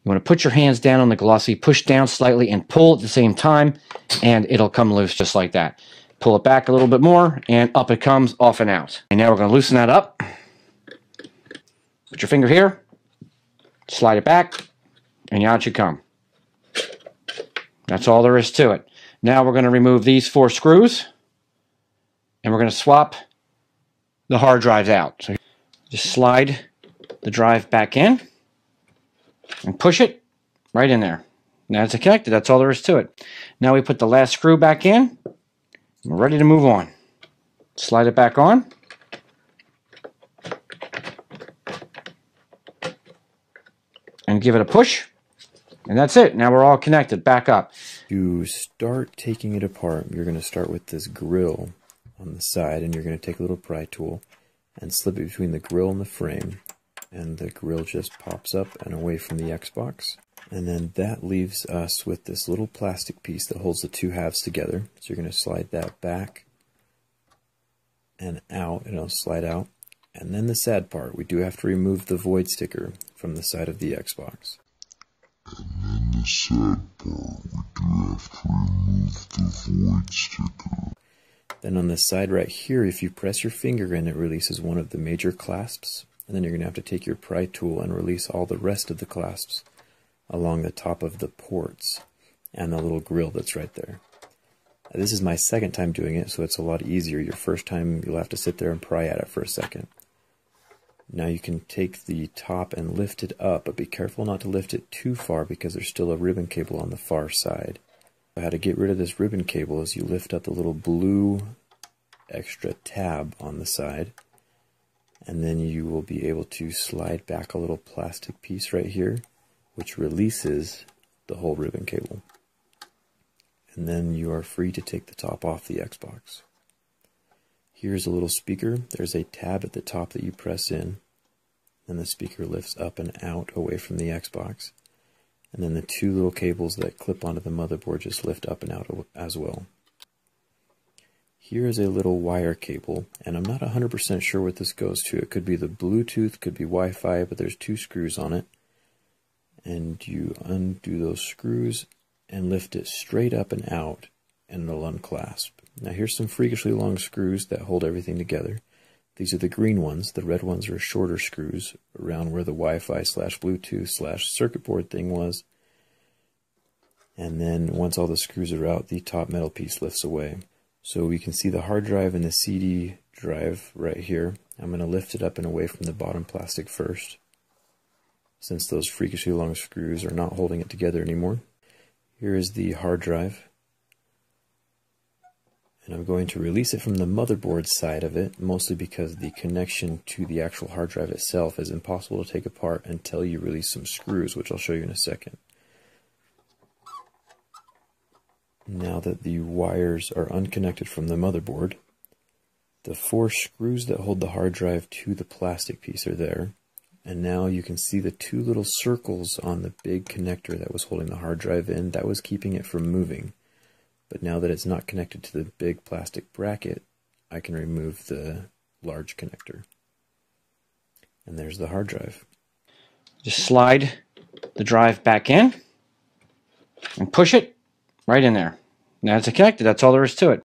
You want to put your hands down on the glossy, push down slightly, and pull at the same time, and it'll come loose just like that. Pull it back a little bit more, and up it comes, off and out. And now we're going to loosen that up. Put your finger here, slide it back, and out you come. That's all there is to it. Now we're going to remove these 4 screws, and we're going to swap the hard drives out. So just slide the drive back in and push it right in there. Now it's connected. That's all there is to it. Now we put the last screw back in. We're ready to move on. Slide it back on. And give it a push. And that's it. Now we're all connected. Back up. To start taking it apart, you're going to start with this grill on the side, and you're going to take a little pry tool and slip it between the grill and the frame, and the grill just pops up and away from the Xbox. And then that leaves us with this little plastic piece that holds the 2 halves together. So you're going to slide that back and out, and it'll slide out. And then the sad part, we do have to remove the void sticker from the side of the Xbox. And then the sad part, we do have to remove the void sticker. Then on the side right here, if you press your finger in, it releases one of the major clasps. And then you're going to have to take your pry tool and release all the rest of the clasps along the top of the ports and the little grill that's right there. This is my second time doing it, so it's a lot easier. Your first time, you'll have to sit there and pry at it for a second. Now you can take the top and lift it up, but be careful not to lift it too far because there's still a ribbon cable on the far side. How to get rid of this ribbon cable is you lift up the little blue extra tab on the side, and then you will be able to slide back a little plastic piece right here, which releases the whole ribbon cable. And then you are free to take the top off the Xbox. Here's a little speaker. There's a tab at the top that you press in, and the speaker lifts up and out away from the Xbox. And then the 2 little cables that clip onto the motherboard just lift up and out as well. Here is a little wire cable, and I'm not 100% sure what this goes to. It could be the Bluetooth, could be Wi-Fi, but there's 2 screws on it. And you undo those screws and lift it straight up and out, and it'll unclasp. Now here's some freakishly long screws that hold everything together. These are the green ones. The red ones are shorter screws around where the Wi-Fi / Bluetooth / circuit board thing was. And then once all the screws are out, the top metal piece lifts away. So we can see the hard drive and the CD drive right here. I'm going to lift it up and away from the bottom plastic first, since those freakishly long screws are not holding it together anymore. Here is the hard drive. And I'm going to release it from the motherboard side of it, mostly because the connection to the actual hard drive itself is impossible to take apart until you release some screws, which I'll show you in a second. Now that the wires are unconnected from the motherboard, the 4 screws that hold the hard drive to the plastic piece are there. And now you can see the 2 little circles on the big connector that was holding the hard drive in. That was keeping it from moving. But now that it's not connected to the big plastic bracket, I can remove the large connector. And there's the hard drive. Just slide the drive back in and push it right in there. Now it's connected. That's all there is to it.